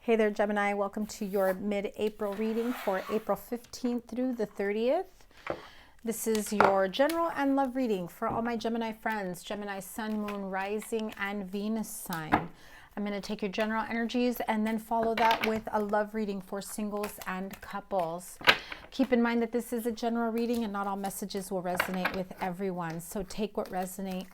Hey there, Gemini. Welcome to your mid-April reading for April 15th through the 30th. This is your general and love reading for all my Gemini friends, Gemini Sun, Moon, Rising, and Venus sign. I'm going to take your general energies and then follow that with a love reading for singles and couples. Keep in mind that this is a general reading and not all messages will resonate with everyone. So take what resonates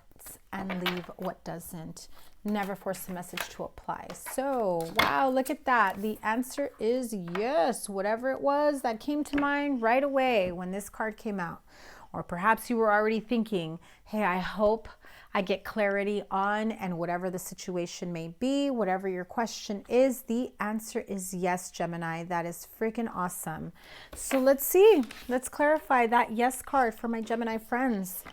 and leave what doesn't. Never force the message to apply. So, wow, look at that. The answer is yes. Whatever it was that came to mind right away when this card came out. Or perhaps you were already thinking, hey, I hope I get clarity on, and whatever the situation may be, whatever your question is, the answer is yes, Gemini. That is freaking awesome. So let's see. Let's clarify that yes card for my Gemini friends.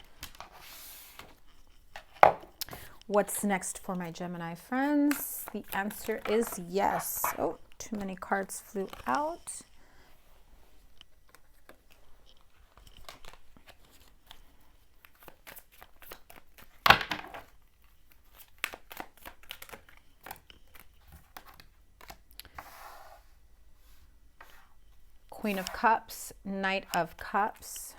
What's next for my Gemini friends? The answer is yes. Oh, too many cards flew out. Queen of Cups, Knight of Cups.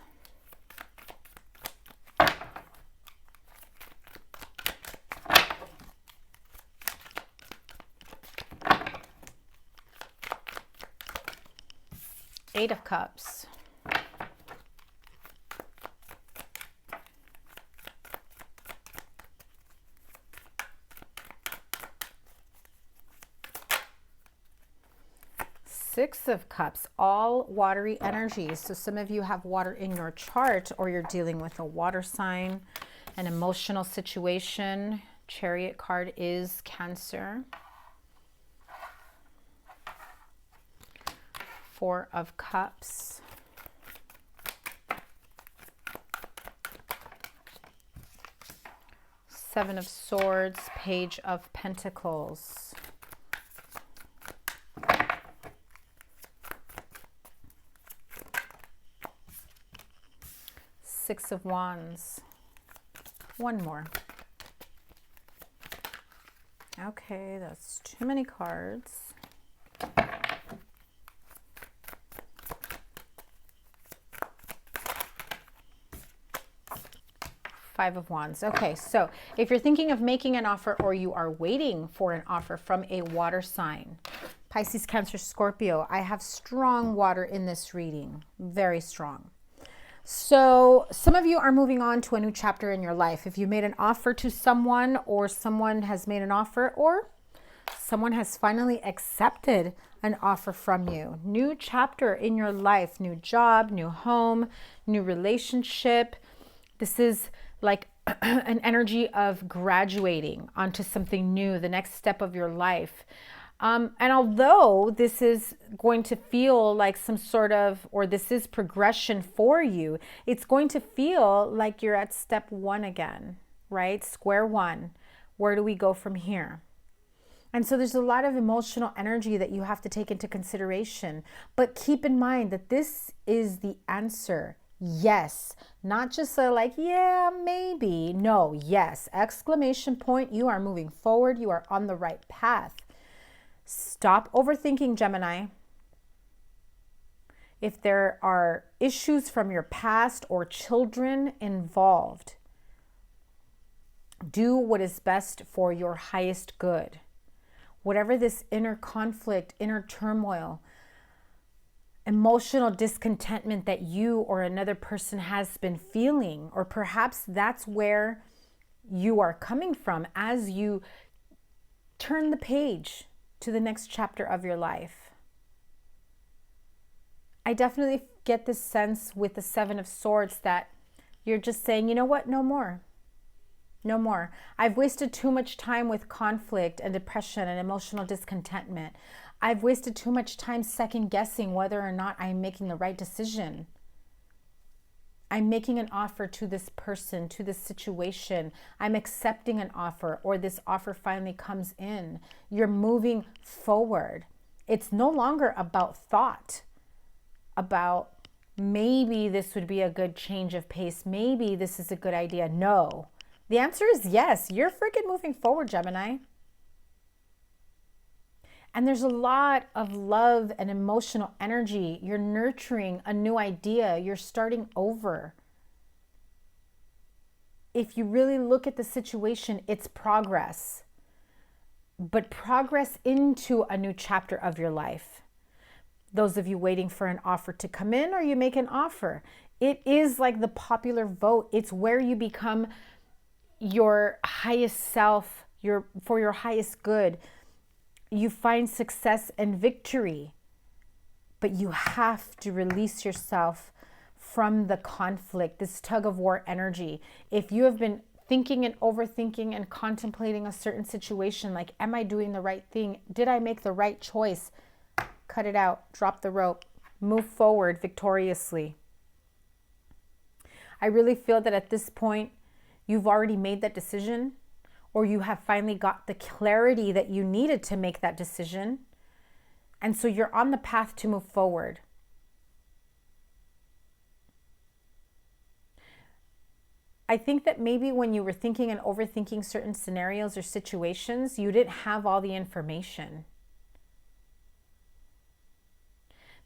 Eight of Cups. Six of Cups, all watery energies. So some of you have water in your chart, or you're dealing with a water sign, an emotional situation. Chariot card is Cancer. Four of Cups. Seven of Swords, Page of Pentacles. Six of Wands. One more. Okay, that's too many cards. Five of Wands. Okay, so if you're thinking of making an offer, or you are waiting for an offer from a water sign, Pisces, Cancer, Scorpio, I have strong water in this reading, very strong. So some of you are moving on to a new chapter in your life. If you made an offer to someone, or someone has made an offer, or someone has finally accepted an offer from you. New chapter in your life, new job, new home, new relationship. This is like an energy of graduating onto something new, the next step of your life. And although this is going to feel like some sort of, or this is progression for you, it's going to feel like you're at step one again, right? Square one. Where do we go from here? And so there's a lot of emotional energy that you have to take into consideration. But keep in mind that this is the answer. Yes, not just like, yeah, maybe. No, yes, exclamation point. You are moving forward. You are on the right path. Stop overthinking, Gemini. If there are issues from your past or children involved, do what is best for your highest good. Whatever this inner conflict, inner turmoil, emotional discontentment that you or another person has been feeling, or perhaps that's where you are coming from as you turn the page to the next chapter of your life. I definitely get this sense with the Seven of Swords that you're just saying, you know what, no more. No more. I've wasted too much time with conflict and depression and emotional discontentment. I've wasted too much time second guessing whether or not I'm making the right decision. I'm making an offer to this person, to this situation. I'm accepting an offer, or this offer finally comes in. You're moving forward. It's no longer about thought, about maybe this would be a good change of pace. Maybe this is a good idea. No. The answer is yes. You're freaking moving forward, Gemini. And there's a lot of love and emotional energy. You're nurturing a new idea. You're starting over. If you really look at the situation, it's progress. But progress into a new chapter of your life. Those of you waiting for an offer to come in, or you make an offer. It is like the popular vote. It's where you become your highest self, for your highest good. You find success and victory, but you have to release yourself from the conflict, this tug of war energy. If you have been thinking and overthinking and contemplating a certain situation, like, am I doing the right thing? Did I make the right choice? Cut it out, drop the rope, move forward victoriously. I really feel that at this point, you've already made that decision, or you have finally got the clarity that you needed to make that decision. And so you're on the path to move forward. I think that maybe when you were thinking and overthinking certain scenarios or situations, you didn't have all the information.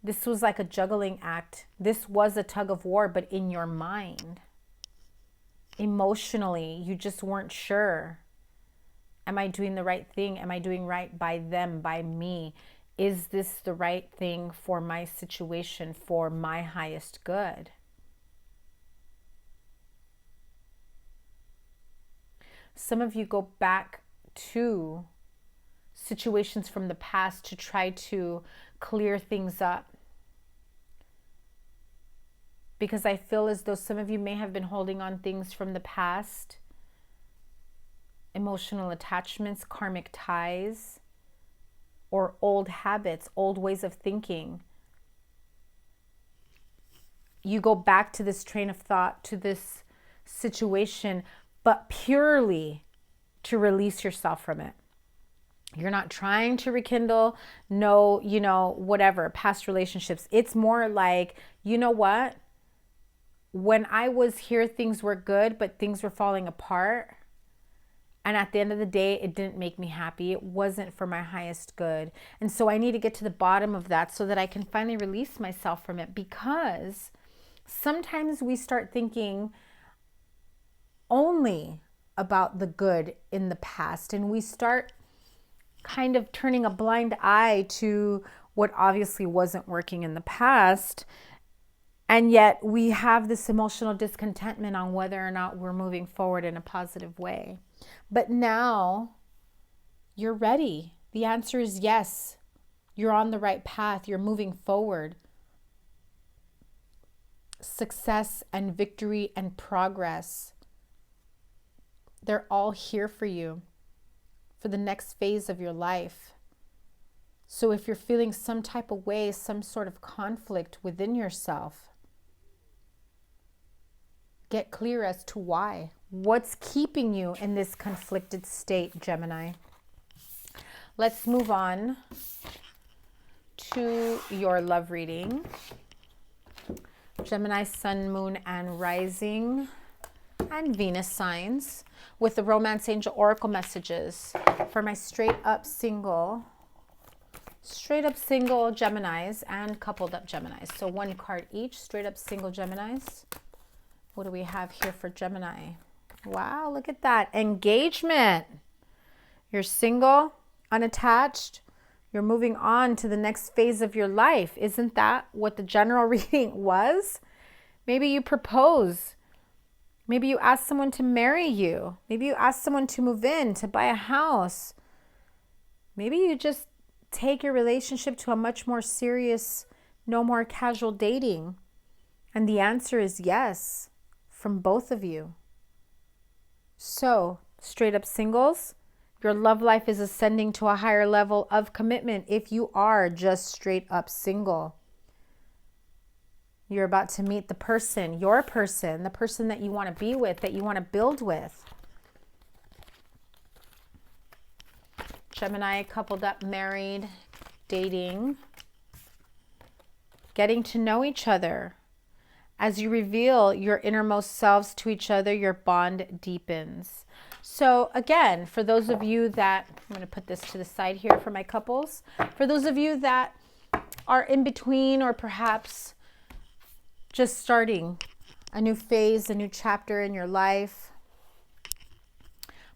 This was like a juggling act. This was a tug of war, but in your mind. Emotionally, you just weren't sure. Am I doing the right thing? Am I doing right by them, by me? Is this the right thing for my situation, for my highest good? Some of you go back to situations from the past to try to clear things up. Because I feel as though some of you may have been holding on things from the past. Emotional attachments, karmic ties, or old habits, old ways of thinking. You go back to this train of thought, to this situation, but purely to release yourself from it. You're not trying to rekindle, whatever, past relationships. It's more like, you know what? When I was here, things were good, but things were falling apart. And at the end of the day, it didn't make me happy. It wasn't for my highest good. And so I need to get to the bottom of that so that I can finally release myself from it. Because sometimes we start thinking only about the good in the past. And we start kind of turning a blind eye to what obviously wasn't working in the past. And yet we have this emotional discontentment on whether or not we're moving forward in a positive way. But now you're ready. The answer is yes. You're on the right path. You're moving forward. Success and victory and progress, they're all here for you for the next phase of your life. So if you're feeling some type of way, some sort of conflict within yourself, get clear as to why. What's keeping you in this conflicted state, Gemini? Let's move on to your love reading. Gemini, Sun, Moon, and Rising, and Venus signs with the Romance Angel Oracle messages for my straight up single Geminis and coupled up Geminis. So one card each, straight up single Geminis. What do we have here for Gemini? Wow, look at that. Engagement. You're single, unattached. You're moving on to the next phase of your life. Isn't that what the general reading was? Maybe you propose. Maybe you ask someone to marry you. Maybe you ask someone to move in, to buy a house. Maybe you just take your relationship to a much more serious, no more casual dating. And the answer is yes, from both of you. So, straight up singles, your love life is ascending to a higher level of commitment if you are just straight up single. You're about to meet the person, your person, the person that you want to be with, that you want to build with. Gemini, coupled up, married, dating, getting to know each other. As you reveal your innermost selves to each other, your bond deepens. So again, for those of you that, I'm going to put this to the side here for my couples. For those of you that are in between or perhaps just starting a new phase, a new chapter in your life,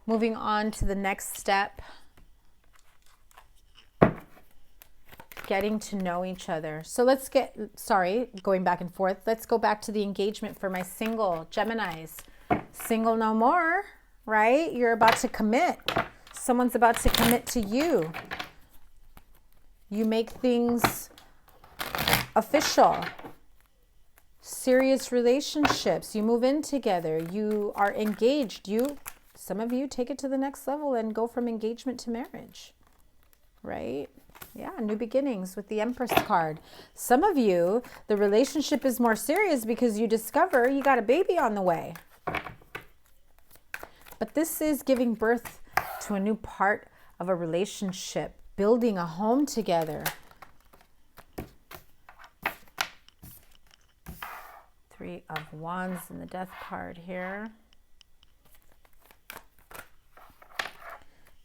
moving on to the next step, getting to know each other. So let's get, sorry, going back and forth. Let's go back to the engagement for my single Geminis. Single no more, right? You're about to commit. Someone's about to commit to you. You make things official. Serious relationships. You move in together. You are engaged. Some of you take it to the next level and go from engagement to marriage, right? Yeah, new beginnings with the Empress card. Some of you, the relationship is more serious because you discover you got a baby on the way. But this is giving birth to a new part of a relationship, building a home together. Three of Wands in the Death card here.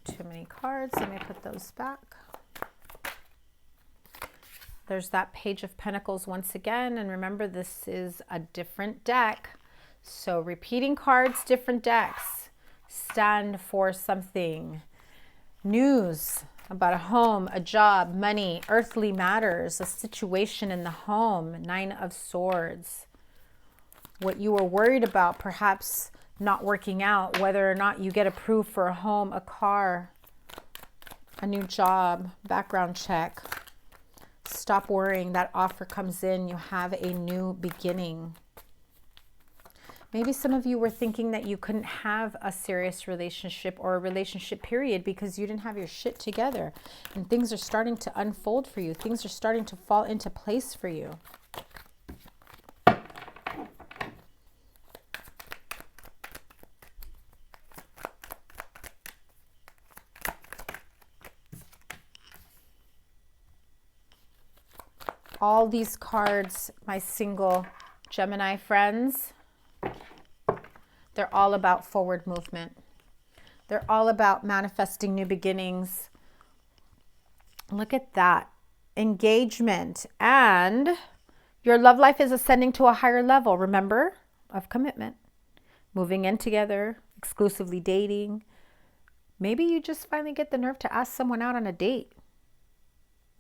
Too many cards. Let me put those back. There's that Page of Pentacles once again. And remember, this is a different deck. So repeating cards, different decks. Stand for something. News about a home, a job, money, earthly matters, a situation in the home. Nine of Swords. What you were worried about, perhaps not working out, whether or not you get approved for a home, a car, a new job, background check. Stop worrying. That offer comes in. You have a new beginning. Maybe some of you were thinking that you couldn't have a serious relationship or a relationship period because you didn't have your shit together. And things are starting to unfold for you. Things are starting to fall into place for you. All these cards, my single Gemini friends, they're all about forward movement. They're all about manifesting new beginnings. Look at that. Engagement. And your love life is ascending to a higher level, remember, of commitment. Moving in together, exclusively dating. Maybe you just finally get the nerve to ask someone out on a date.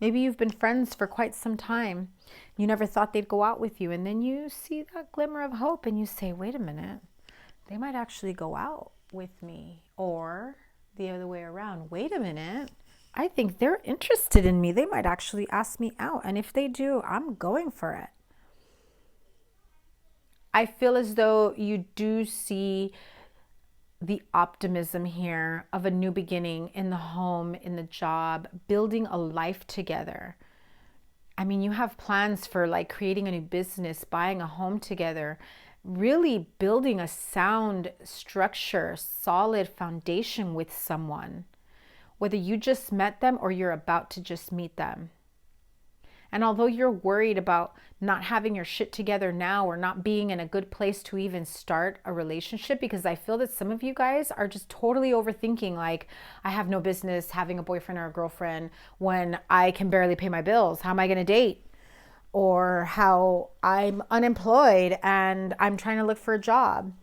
Maybe you've been friends for quite some time. You never thought they'd go out with you. And then you see that glimmer of hope and you say, wait a minute, they might actually go out with me. Or the other way around, wait a minute, I think they're interested in me. They might actually ask me out. And if they do, I'm going for it. I feel as though you do see the optimism here of a new beginning in the home, in the job, building a life together. I mean, you have plans for like creating a new business, buying a home together, really building a sound structure, solid foundation with someone, whether you just met them or you're about to just meet them. And although you're worried about not having your shit together now or not being in a good place to even start a relationship, because I feel that some of you guys are just totally overthinking, like, I have no business having a boyfriend or a girlfriend when I can barely pay my bills. How am I going to date? Or how I'm unemployed and I'm trying to look for a job.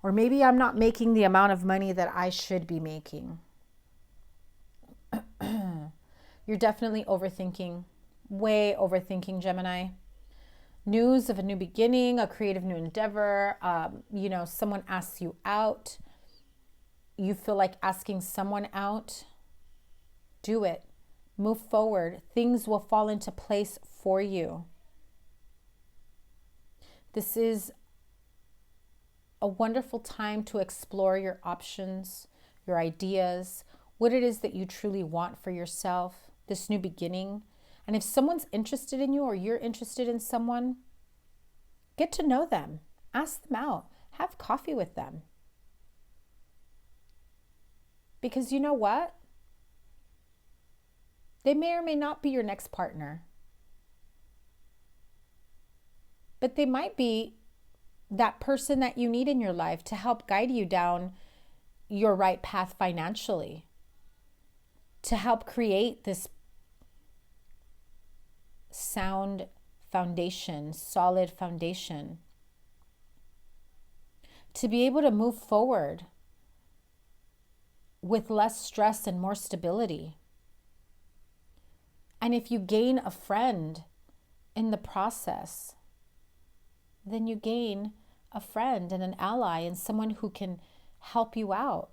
Or maybe I'm not making the amount of money that I should be making. You're definitely overthinking. Way overthinking, Gemini. News of a new beginning, a creative new endeavor. Someone asks you out. You feel like asking someone out. Do it. Move forward. Things will fall into place for you. This is a wonderful time to explore your options, your ideas, what it is that you truly want for yourself, this new beginning. And if someone's interested in you or you're interested in someone, get to know them. Ask them out. Have coffee with them. Because you know what? They may or may not be your next partner. But they might be that person that you need in your life to help guide you down your right path financially, to help create this sound foundation, solid foundation, to be able to move forward with less stress and more stability. And if you gain a friend in the process, then you gain a friend and an ally and someone who can help you out.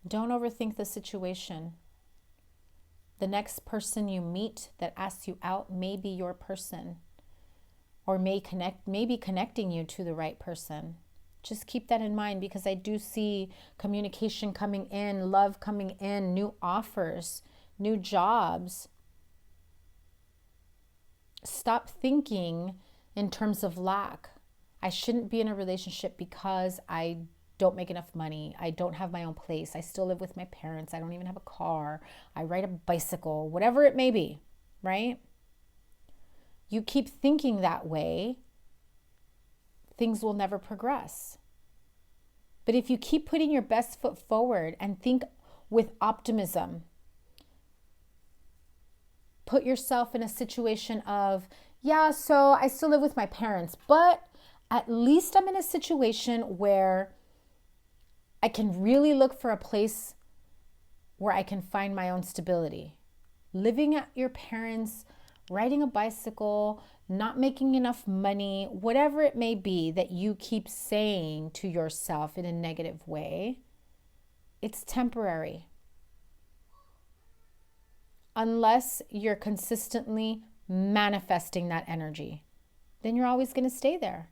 Don't overthink the situation. The next person you meet that asks you out may be your person, or may be connecting you to the right person. Just keep that in mind, because I do see communication coming in, love coming in, new offers, new jobs. Stop thinking in terms of lack. I shouldn't be in a relationship because I don't make enough money. I don't have my own place. I still live with my parents. I don't even have a car. I ride a bicycle, whatever it may be, right? You keep thinking that way, things will never progress. But if you keep putting your best foot forward and think with optimism, put yourself in a situation of, yeah, so I still live with my parents, but at least I'm in a situation where I can really look for a place where I can find my own stability. Living at your parents', riding a bicycle, not making enough money, whatever it may be that you keep saying to yourself in a negative way, it's temporary. Unless you're consistently manifesting that energy, then you're always going to stay there.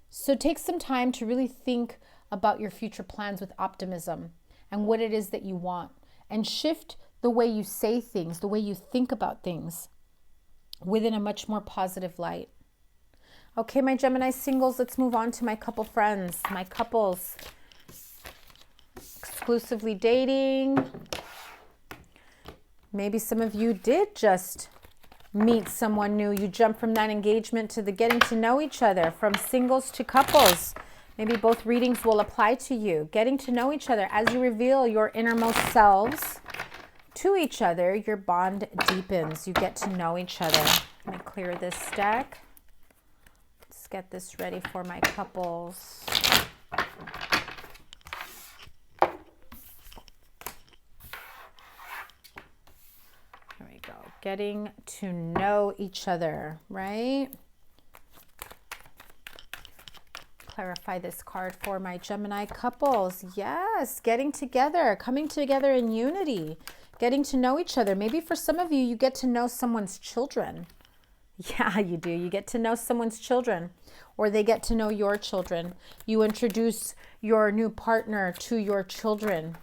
So take some time to really think about your future plans with optimism and what it is that you want, and shift the way you say things, the way you think about things within a much more positive light. Okay, my Gemini singles, let's move on to my couple friends, my couples. Exclusively dating. Maybe some of you did just meet someone new. You jump from that engagement to the getting to know each other, from singles to couples. Maybe both readings will apply to you. Getting to know each other as you reveal your innermost selves to each other, your bond deepens. You get to know each other. Let me clear this deck. Let's get this ready for my couples. There we go. Getting to know each other, right? Clarify this card for my Gemini couples. Yes, getting together, coming together in unity, getting to know each other. Maybe for some of you, you get to know someone's children. Yeah, you do. You get to know someone's children, or they get to know your children. You introduce your new partner to your children.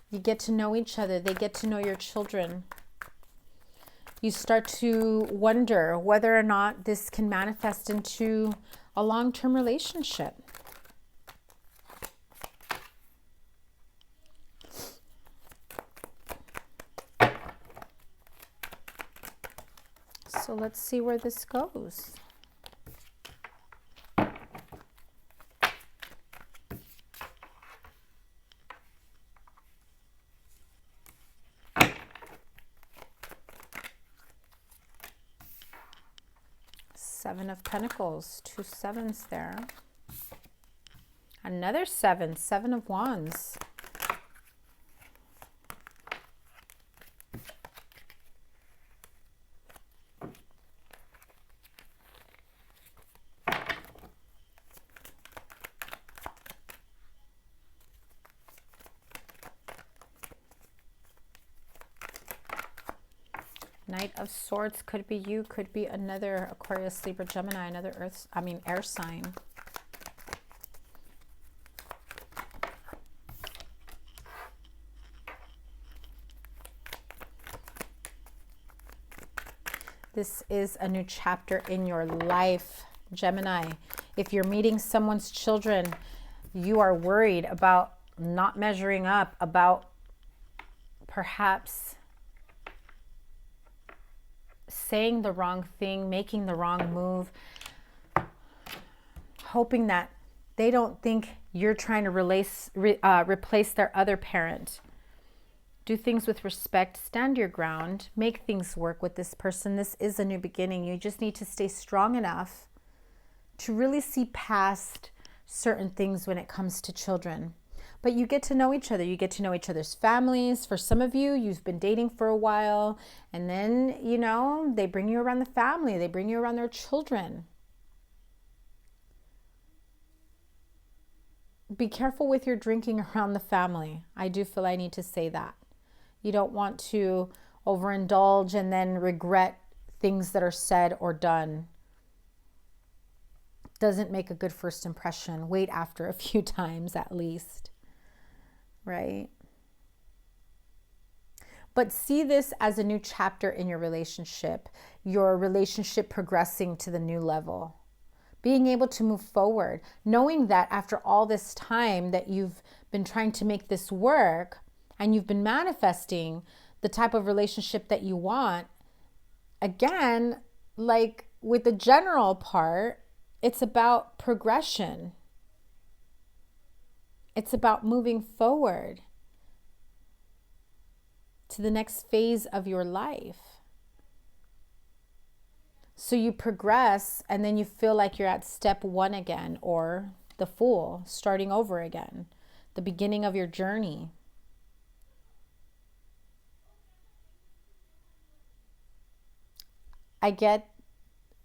You get to know each other. They get to know your children. You start to wonder whether or not this can manifest into a long-term relationship. So let's see where this goes. Seven of Pentacles, 2 sevens there. Another 7, 7 of Wands. Knight of Swords could be you, could be another Aquarius, Libra, Gemini, another air sign. This is a new chapter in your life, Gemini. If you're meeting someone's children, you are worried about not measuring up, about perhaps saying the wrong thing, making the wrong move, hoping that they don't think you're trying to replace their other parent. Do things with respect, stand your ground, make things work with this person. This is a new beginning. You just need to stay strong enough to really see past certain things when it comes to children. But you get to know each other. You get to know each other's families. For some of you, you've been dating for a while, and then, you know, they bring you around the family. They bring you around their children. Be careful with your drinking around the family. I do feel I need to say that. You don't want to overindulge and then regret things that are said or done. Doesn't make a good first impression. Wait after a few times at least, right? But see this as a new chapter in your relationship progressing to the new level. Being able to move forward, knowing that after all this time that you've been trying to make this work and you've been manifesting the type of relationship that you want, again, like with the general part, it's about progression. It's about moving forward to the next phase of your life. So you progress and then you feel like you're at step one again, or the Fool, starting over again, the beginning of your journey. I get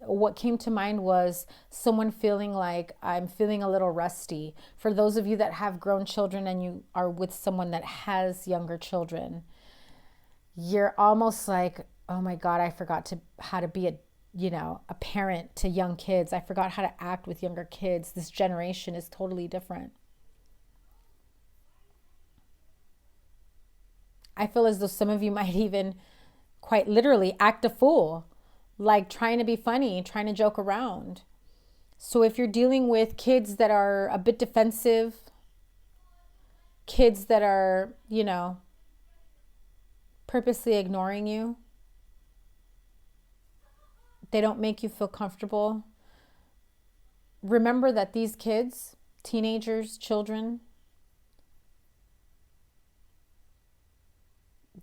what came to mind was someone feeling like I'm feeling a little rusty. For those of you that have grown children and you are with someone that has younger children, you're almost like, oh my God, I forgot how to be a parent to young kids. I forgot how to act with younger kids. This generation is totally different. I feel as though some of you might even quite literally act a fool, like trying to be funny, trying to joke around. So if you're dealing with kids that are a bit defensive, kids that are, purposely ignoring you, they don't make you feel comfortable, remember that these kids, teenagers, children,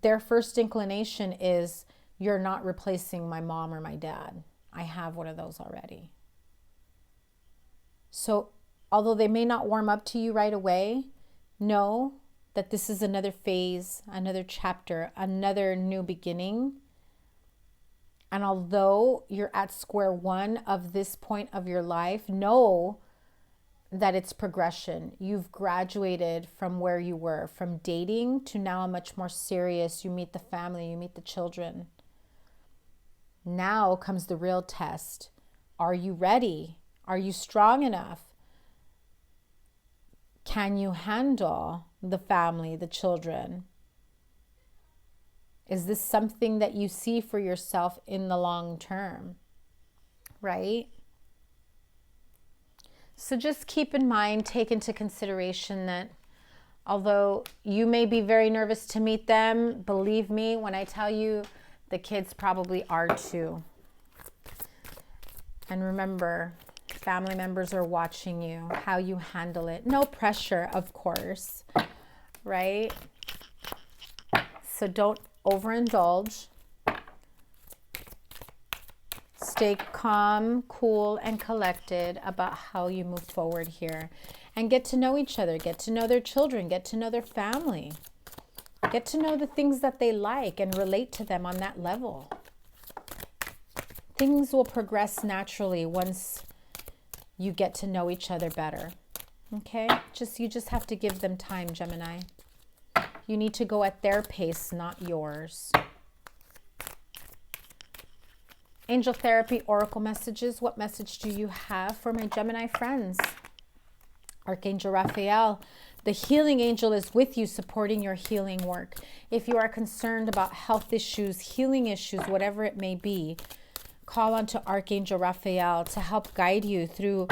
their first inclination is, you're not replacing my mom or my dad. I have one of those already. So although they may not warm up to you right away, know that this is another phase, another chapter, another new beginning. And although you're at square one of this point of your life, know that it's progression. You've graduated from where you were, from dating to now a much more serious, you meet the family, you meet the children. Now comes the real test. Are you ready? Are you strong enough? Can you handle the family, the children? Is this something that you see for yourself in the long term? Right? So just keep in mind, take into consideration that although you may be very nervous to meet them, believe me when I tell you, the kids probably are too. And remember, family members are watching you, how you handle it. No pressure, of course, right? So don't overindulge. Stay calm, cool, and collected about how you move forward here. And get to know each other, get to know their children, get to know their family. Get to know the things that they like and relate to them on that level. Things will progress naturally once you get to know each other better. Okay? You just have to give them time, Gemini. You need to go at their pace, not yours. Angel Therapy Oracle messages. What message do you have for my Gemini friends? Archangel Raphael, the healing angel, is with you, supporting your healing work. If you are concerned about health issues, healing issues, whatever it may be, call on to Archangel Raphael to help guide you through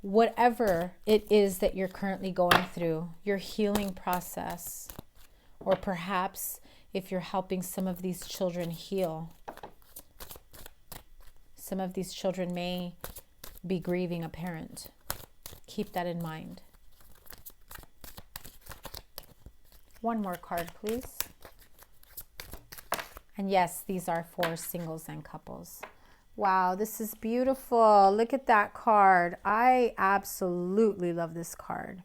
whatever it is that you're currently going through, your healing process. Or perhaps if you're helping some of these children heal. Some of these children may be grieving a parent. Keep that in mind. One more card, please. And yes, these are for singles and couples. Wow, this is beautiful. Look at that card. I absolutely love this card.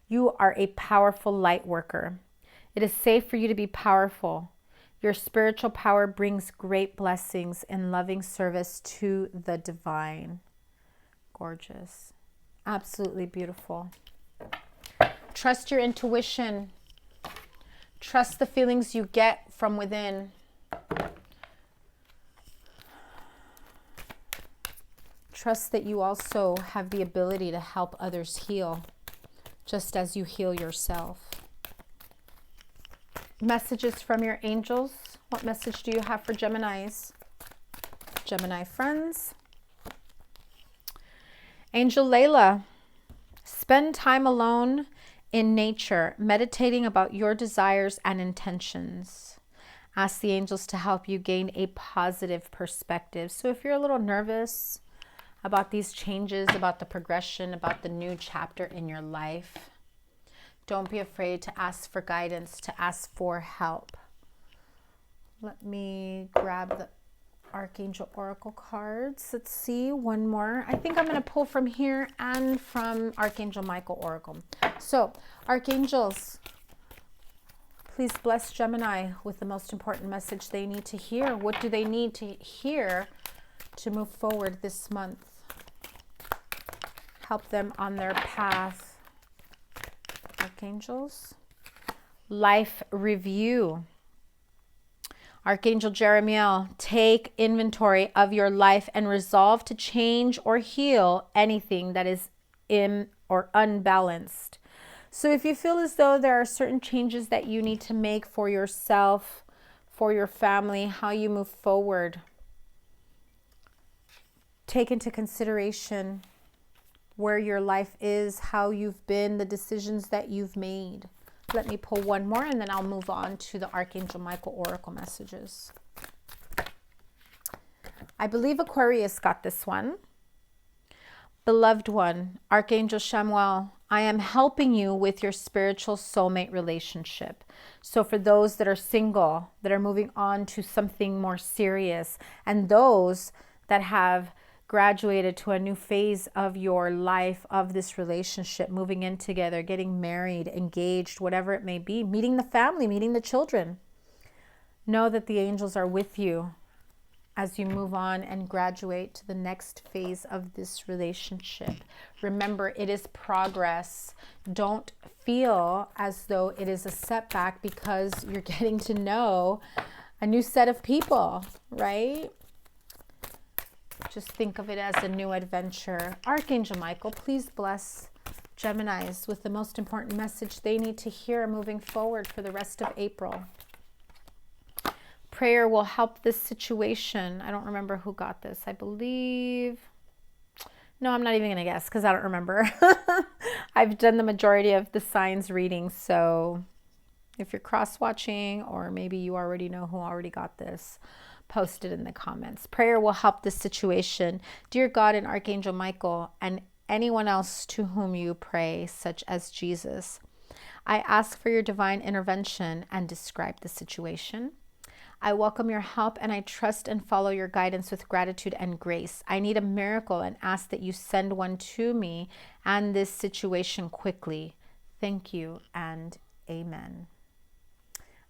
You are a powerful light worker. It is safe for you to be powerful. Your spiritual power brings great blessings in loving service to the divine. Gorgeous. Absolutely beautiful. Trust your intuition. Trust the feelings you get from within. Trust that you also have the ability to help others heal, just as you heal yourself. Messages from your angels. What message do you have for Geminis? Gemini friends. Angel Layla, spend time alone in nature, meditating about your desires and intentions. Ask the angels to help you gain a positive perspective. So if you're a little nervous about these changes, about the progression, about the new chapter in your life, don't be afraid to ask for guidance, to ask for help. Let me grab the Archangel Oracle cards. Let's see, one more. I think I'm going to pull from here and from Archangel Michael Oracle. So, Archangels, please bless Gemini with the most important message they need to hear. What do they need to hear to move forward this month? Help them on their path. Archangels. Life review. Archangel Jeremiel, take inventory of your life and resolve to change or heal anything that is in or unbalanced. So if you feel as though there are certain changes that you need to make for yourself, for your family, how you move forward, take into consideration where your life is, how you've been, the decisions that you've made. Let me pull one more and then I'll move on to the Archangel Michael Oracle messages. I believe Aquarius got this one. Beloved one, Archangel Chamuel, I am helping you with your spiritual soulmate relationship. So for those that are single, that are moving on to something more serious, and those that have graduated to a new phase of your life, of this relationship, moving in together, getting married, engaged, whatever it may be, meeting the family, meeting the children. Know that the angels are with you as you move on and graduate to the next phase of this relationship. Remember, it is progress. Don't feel as though it is a setback because you're getting to know a new set of people, right? Just think of it as a new adventure. Archangel Michael, please bless Geminis with the most important message they need to hear moving forward for the rest of April. Prayer will help this situation. I don't remember who got this. I believe... No, I'm not even going to guess because I don't remember. I've done the majority of the signs readings, so if you're cross-watching or maybe you already know who already got this, post it in the comments. Prayer will help this situation. Dear God and Archangel Michael and anyone else to whom you pray, such as Jesus, I ask for your divine intervention and describe the situation. I welcome your help and I trust and follow your guidance with gratitude and grace. I need a miracle and ask that you send one to me and this situation quickly. Thank you and amen.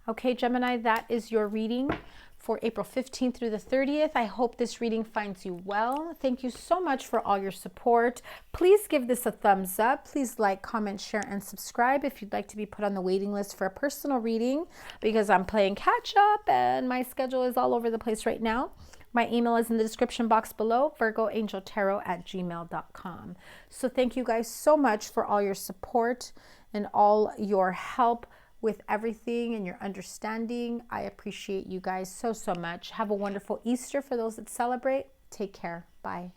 Okay, Gemini, that is your reading for April 15th through the 30th. I hope this reading finds you well. Thank you so much for all your support. Please give this a thumbs up. Please like, comment, share, and subscribe if you'd like to be put on the waiting list for a personal reading because I'm playing catch up and my schedule is all over the place right now. My email is in the description box below, virgoangeltarot@gmail.com. So thank you guys so much for all your support and all your help with everything and your understanding. I appreciate you guys so much. Have a wonderful Easter for those that celebrate. Take care. Bye.